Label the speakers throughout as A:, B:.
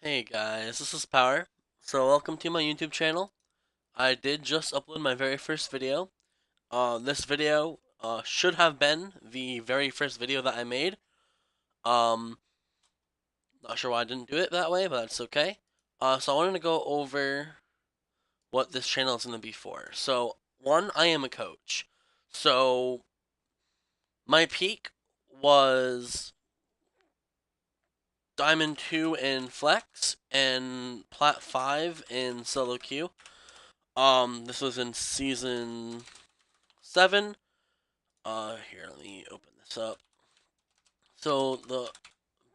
A: Hey guys, this is Power. So welcome to my YouTube channel. I did just upload my very first video. This video should have been the very first video that I made. Um, Not sure why I didn't do it that way, but that's okay. So I wanted to go over what this channel is going to be for. So one, I am a coach. So my peak was Diamond 2 in Flex and Plat 5 in Solo Queue. This was in season 7. Here, let me open this up. So the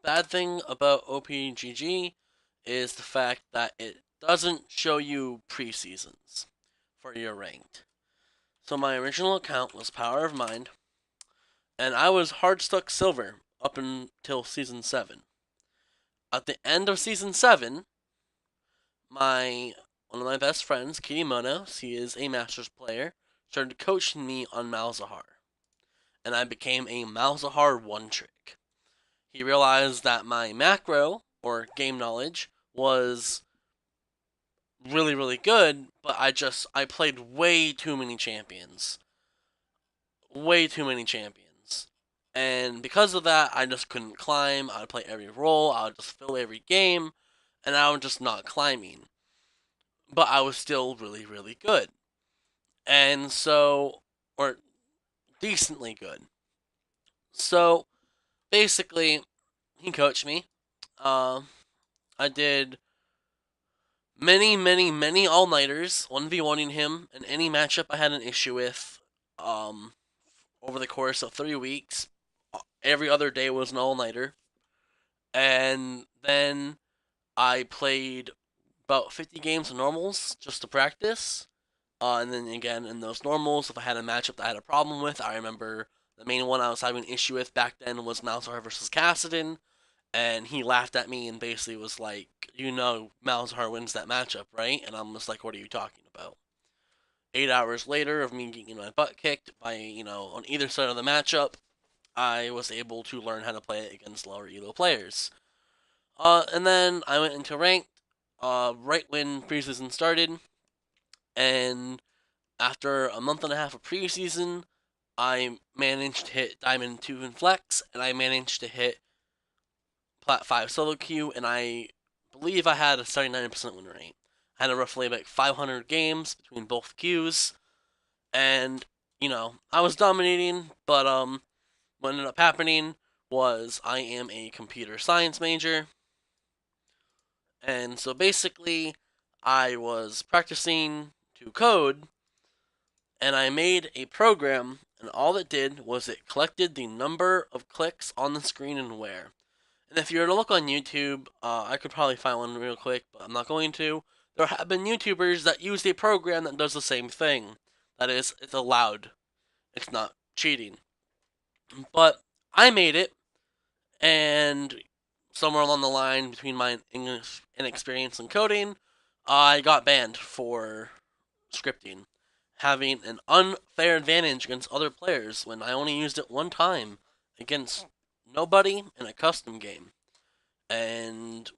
A: bad thing about OPGG is the fact that it doesn't show you preseasons for your ranked. So my original account was Power of Mind, and I was hard stuck silver up until season 7. At the end of season 7, my one of my best friends, Kirimono, he is a Masters player, started coaching me on Malzahar, and I became a Malzahar one trick. He realized that my macro, or game knowledge, was really, really good, but I played way too many champions. Way too many champions. And because of that, I just couldn't climb. I would play every role, I would just fill every game, and I was just not climbing. But I was still really, really good. And so, or decently good. So, basically, he coached me. Uh, I did many all-nighters, 1v1ing him in any matchup I had an issue with. Um, Over the course of 3 weeks, every other day was an all-nighter. And then I played about 50 games of normals just to practice. And then again, in those normals, if I had a matchup that I had a problem with, I remember the main one I was having an issue with back then was Malzahar versus Kassadin, and he laughed at me and basically was like, Malzahar wins that matchup, right? And I'm just like, what are you talking about? 8 hours later of me getting my butt kicked by, on either side of the matchup, I was able to learn how to play it against lower elo players. And then I went into ranked right when preseason started, and after a month and a half of preseason, I managed to hit Diamond 2 in Flex, and I managed to hit Plat 5 solo queue, and I believe I had a 79% win rate. I had a roughly like 500 games between both queues, and I was dominating. But what ended up happening was I am a computer science major, and so basically I was practicing to code, and I made a program, and all it did was it collected the number of clicks on the screen and where. And if you were to look on YouTube, I could probably find one real quick, but I'm not going to. There have been YouTubers that use a program that does the same thing. That is, it's allowed. It's not cheating. But I made it, and somewhere along the line between my English inexperience in coding, I got banned for scripting, having an unfair advantage against other players when I only used it one time against nobody in a custom game. And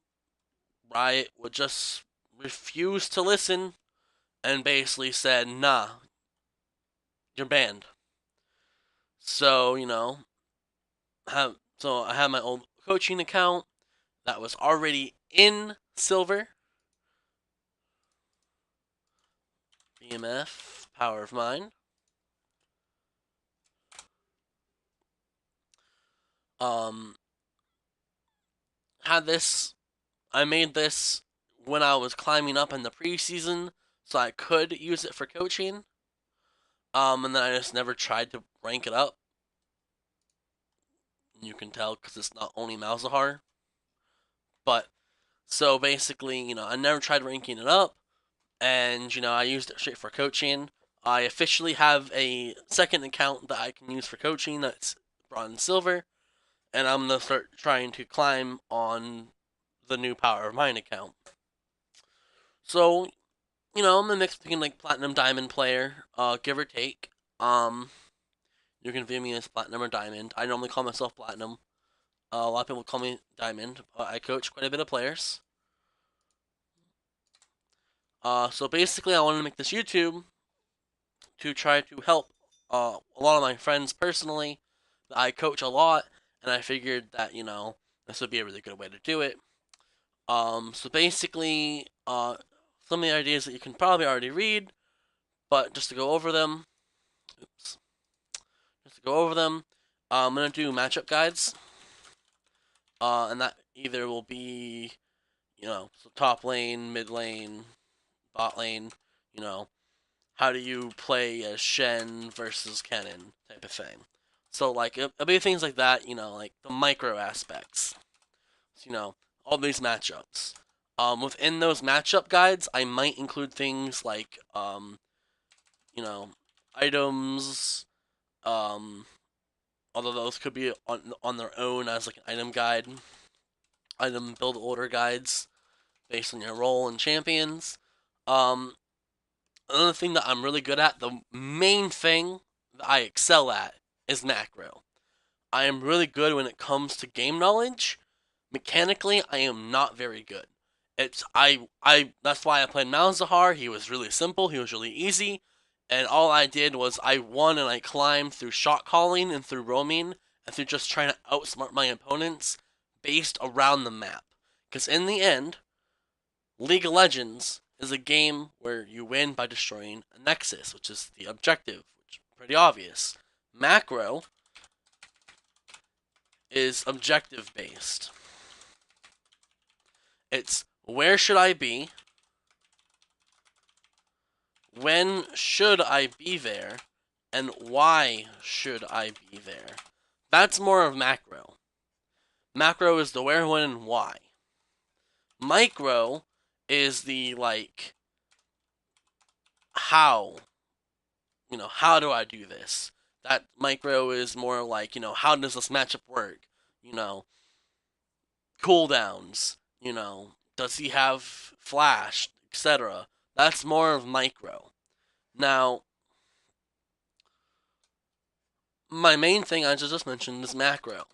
A: Riot would just refuse to listen and basically said, nah, you're banned. So, I had my old coaching account that was already in silver. BMF, Power of Mind. Um, had this, I made this when I was climbing up in the preseason, so I could use it for coaching. And then I just never tried to rank it up. You can tell because it's not only Malzahar. But so basically, I never tried ranking it up, and I used it straight for coaching. I officially have a second account that I can use for coaching that's bronze and silver, and I'm gonna start trying to climb on the new Power of Mine account. So, I'm a mix between like platinum diamond player, give or take. Um, you can view me as platinum or diamond. I normally call myself platinum. A lot of people call me diamond, but I coach quite a bit of players. So basically, I wanted to make this YouTube to try to help a lot of my friends personally. I coach a lot, and I figured that this would be a really good way to do it. So basically, some of the ideas that you can probably already read, but just to go over them, oops, just to go over them, I'm gonna do matchup guides, and that either will be so top lane, mid lane, bot lane, you know, how do you play as Shen versus Kennen type of thing. So like it'll be things like that, like the micro aspects, all these matchups. Within those matchup guides, I might include things like you know, items, um, although those could be on their own as like an item guide, item build order guides based on your role and champions. Um, Another thing that I'm really good at, the main thing that I excel at, is macro. I am really good when it comes to game knowledge. Mechanically, I am not very good. I that's why I played Malzahar. He was really simple, he was really easy, and all I did was I won and I climbed through shot calling and through roaming and through just trying to outsmart my opponents based around the map. Because in the end, League of Legends is a game where you win by destroying a nexus, which is the objective, which is pretty obvious. Macro is objective based. It's where should I be? When should I be there? And why should I be there? That's more of macro. Macro is the where, when, and why. Micro is the like how. How do I do this? That micro is more like, how does this matchup work? You know, cooldowns, does he have flash, etc. That's more of micro. Now, my main thing I just mentioned is macro.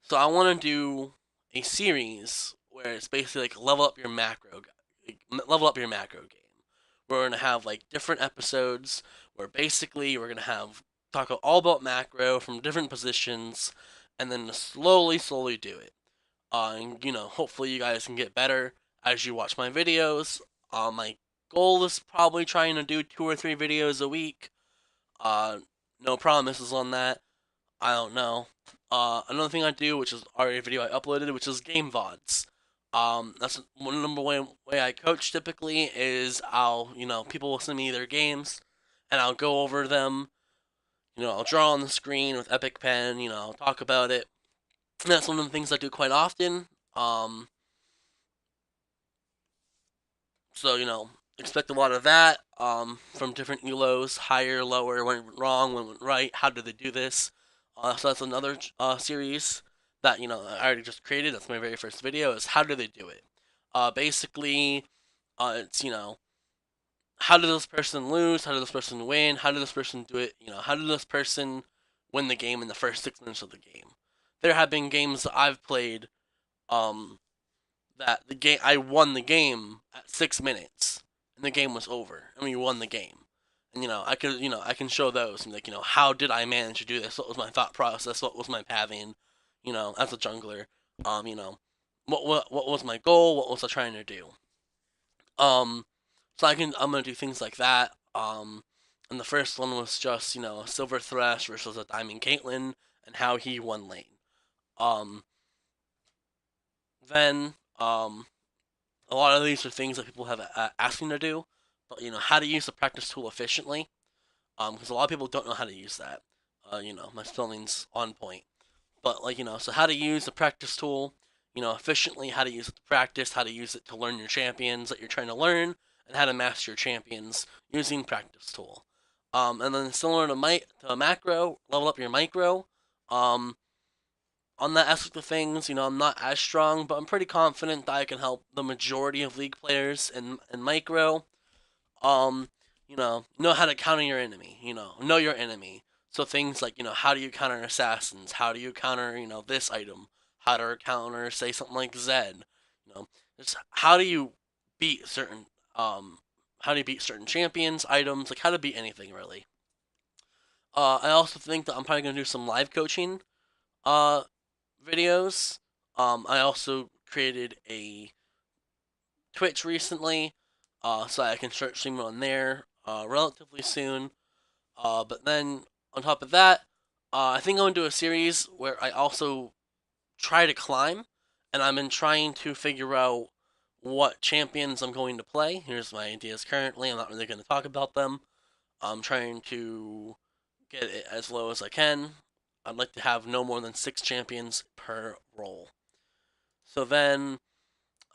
A: So I want to do a series where it's basically like level up your macro game. We're gonna have like different episodes where basically we're gonna have talk all about macro from different positions, and then slowly do it. And hopefully you guys can get better as you watch my videos. My goal is probably trying to do 2 or 3 videos a week. Uh, no promises on that. I don't know. Another thing I do, which is already a video I uploaded, which is game VODs. That's one number one way I coach typically is people will send me their games, and I'll go over them. I'll draw on the screen with Epic Pen. I'll talk about it. And that's one of the things I do quite often. Um, so expect a lot of that. From different ELOs, higher, lower, when it went wrong, when it went right. How did they do this? So that's another series that I already just created. That's my very first video. Is how do they do it? Basically, it's how did this person lose? How did this person win? How did this person do it? How did this person win the game in the first 6 minutes of the game? There have been games that I've played, um, that the game I won the game at 6 minutes, and the game was over, and we won the game. And I can show those and like how did I manage to do this? What was my thought process? What was my pathing? As a jungler, you know, what was my goal? What was I trying to do? Um, so I'm gonna do things like that. And the first one was just a Silver Thresh versus a Diamond Caitlyn and how he won lane. Um, then a lot of these are things that people have asked me to do, but how to use the practice tool efficiently. Because a lot of people don't know how to use that. My spelling's on point, but so how to use the practice tool, efficiently, how to use it to practice, how to use it to learn your champions that you're trying to learn, and how to master your champions using practice tool. And then similar to a macro, level up your micro. Um, on that aspect of things, I'm not as strong, but I'm pretty confident that I can help the majority of league players in micro. Um, know how to counter your enemy. Know your enemy. So things like how do you counter assassins? How do you counter this item? How to counter say something like Zed? Just how do you beat certain how to beat certain champions, items, like how to beat anything really. I also think that I'm probably gonna do some live coaching uh, videos. I also created a Twitch recently, so I can start streaming on there relatively soon. But then on top of that, I think I'm gonna do a series where I also try to climb, and I've been trying to figure out what champions I'm going to play. Here's my ideas currently. I'm not really going to talk about them. I'm trying to get it as low as I can. I'd like to have no more than 6 champions per role. So then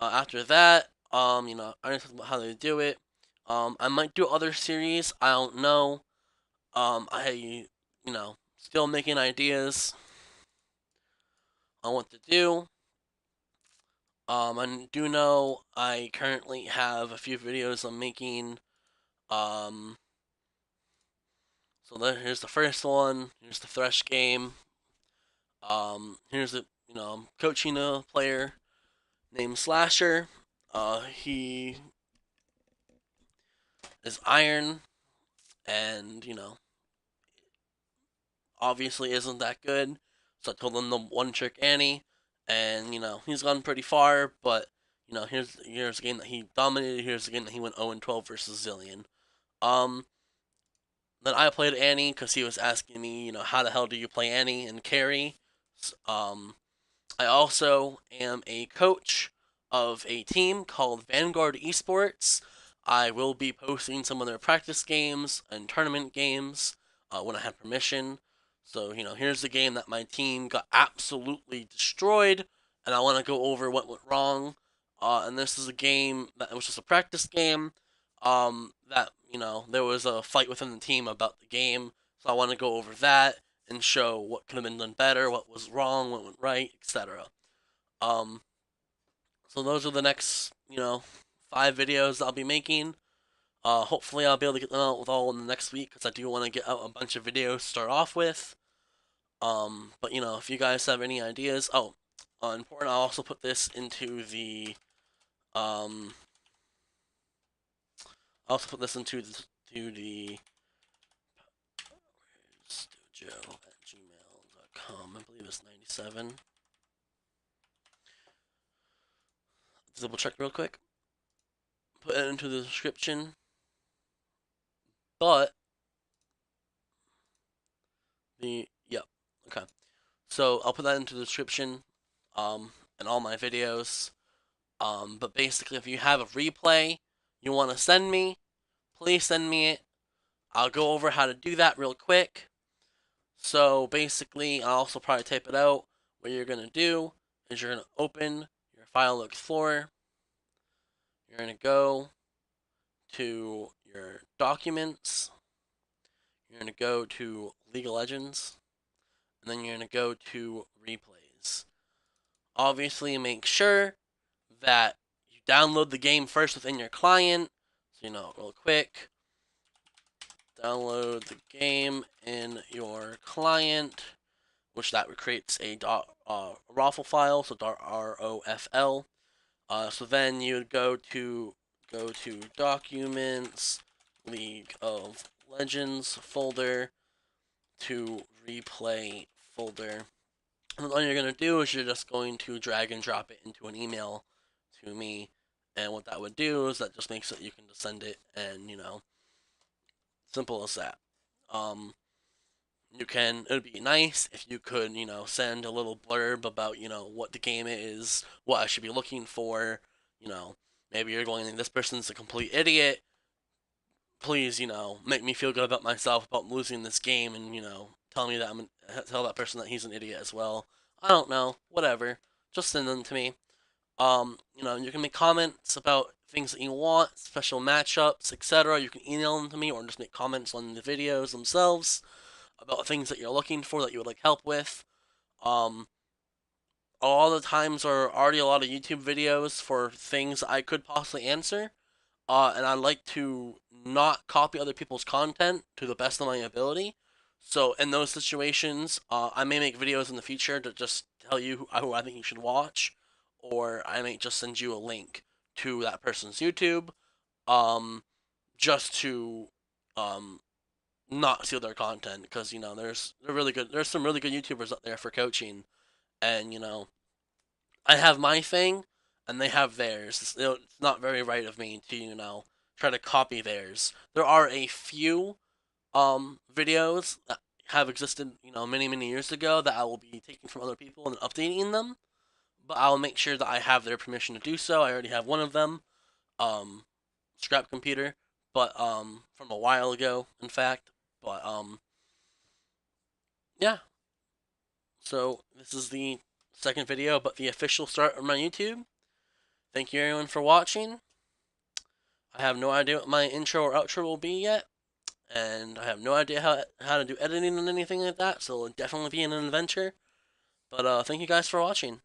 A: after that, I talk about how they do it. I might do other series. I don't know. Still making ideas on what to do. I do know I currently have a few videos I'm making. Um, here's the first one. Here's the Thresh game. Here's I'm coaching a player named Slasher. He is Iron, and obviously isn't that good. So I told him the one trick Annie, and he's gone pretty far. But here's a game that he dominated. Here's a game that he went 0-12 versus Zillion. Um, then I played Annie because he was asking me, how the hell do you play Annie and carry? Um, I also am a coach of a team called Vanguard Esports. I will be posting some of their practice games and tournament games when I have permission. So, here's the game that my team got absolutely destroyed, and I want to go over what went wrong. And this is a game that was just a practice game. That, there was a fight within the team about the game. So I want to go over that and show what could have been done better, what was wrong, what went right, etc. Um, so those are the next, 5 videos I'll be making. Hopefully I'll be able to get them out with all in the next week because I do want to get out a bunch of videos to start off with. But if you guys have any ideas, important. I'll also put this into the um, I'll also put this into the powersdojo@gmail.com. I believe it's 97. Double check real quick. Put it into the description. But yep, okay. So I'll put that into the description, in all my videos. But basically, if you have a replay you want to send me, please send me it. I'll go over how to do that real quick. So basically, I'll also probably type it out. What you're gonna do is you're gonna open your File Explorer. You're gonna go to your Documents. You're gonna go to League of Legends, and then you're gonna go to Replays. Obviously, make sure that you download the game first within your client. So, real quick, download the game in your client, which that creates a ROFL file, so ROFL. So then you would go to Documents, League of Legends folder, to Replay folder. And all you're going to do is you're just going to drag and drop it into an email to me. And what that would do is that just makes it you can just send it, and simple as that. Um, it would be nice if you could, send a little blurb about, what the game is, what I should be looking for. You know, maybe you're going, this person's a complete idiot. Please, make me feel good about myself about losing this game, and tell me that tell that person that he's an idiot as well. I don't know, whatever. Just send them to me. You can make comments about things that you want, special matchups, etc. You can email them to me, or just make comments on the videos themselves about things that you're looking for that you would like help with. Um, a lot of the times are already a lot of YouTube videos for things I could possibly answer. And I like to not copy other people's content to the best of my ability. So in those situations, I may make videos in the future to just tell you who I think you should watch, or I may just send you a link to that person's YouTube. just to um, not steal their content because they're really good. There's some really good YouTubers out there for coaching, and I have my thing, and they have theirs. It's not very right of me to try to copy theirs. There are a few videos that have existed many years ago that I will be taking from other people and updating them, but I'll make sure that I have their permission to do so. I already have one of them, um, Scrap Computer, but from a while ago, in fact. But yeah. So this is the second video, but the official start of my YouTube. Thank you everyone for watching. I have no idea what my intro or outro will be yet, and I have no idea how to do editing and anything like that. So it'll definitely be an adventure. But thank you guys for watching.